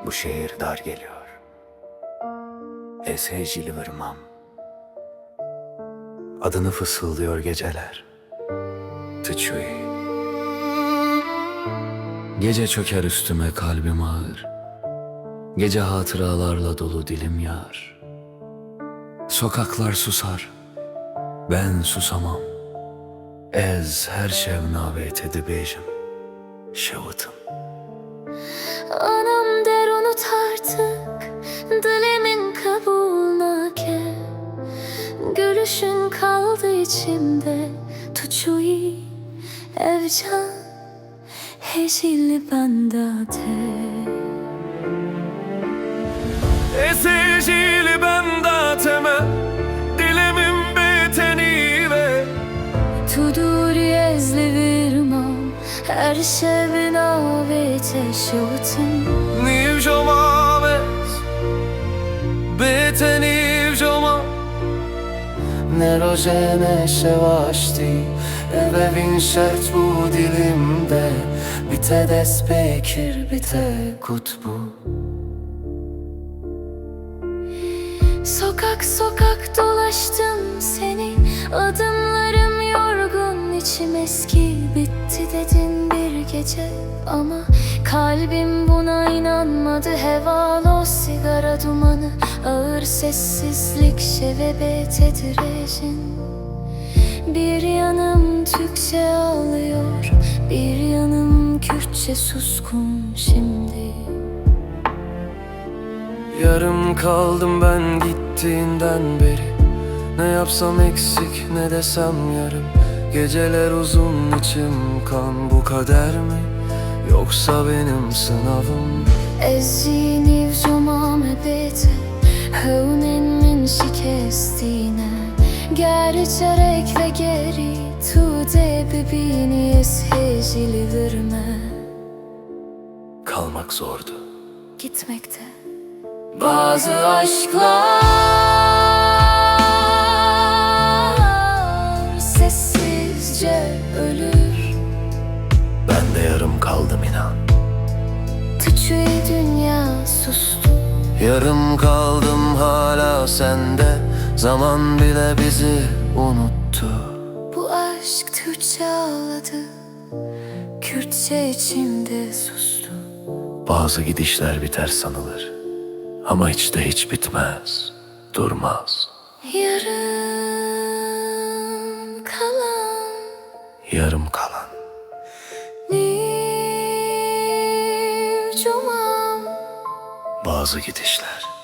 Bu şehir dar geliyor. Esecili vırmam. Adını fısıldıyor geceler. Tıçuy. Gece çöker üstüme kalbim ağır. Gece hatıralarla dolu dilim yar. Sokaklar susar, ben susamam. Ez her şevnavet edibêjim, şevıtım. Anam der unut artık, dilimin kabulüne ke. Gülüşün kaldı içimde, tuçuy evcan, hecili bendate. Esecili bendateme, dilimin beteni ve Tuduri ezli virmam, her şey navete şutum. Nivjomaves, betenivjoma. Nerojene şevaşti, evevin şert bu dilimde. Bite despekir, bite kutbu. Sokak sokak dolaştım seni, adımlarım yorgun, içim eski bitti dedin bir gece. Ama kalbim buna inanmadı, heval o sigara dumanı, ağır sessizlik şevebetedir ejin. Bir yanım Türkçe ağlıyor, bir yanım Kürtçe suskun şimdi. Yarım kaldım ben gittiğinden beri. Ne yapsam eksik, ne desem yarım. Geceler uzun, içim kan, bu kader mi? Yoksa benim sınavım? Ezini vjomame bete, hevnen min şikestine. Gerçerek ve geri, tu de bebini eshecili verme. Kalmak zordu. Gitmekte Bazı aşklar sessizce ölür. Ben de yarım kaldım inan. Tıçuy dünya sustu. Yarım kaldım hala sende. Zaman bile bizi unuttu. Bu aşk Türkçe ağladı, Kürtçe içimde sustu. Bazı gidişler biter sanılır, ama hiç de hiç bitmez, durmaz. Yarım kalan Yarım kalan Nivjomam. bazı gidişler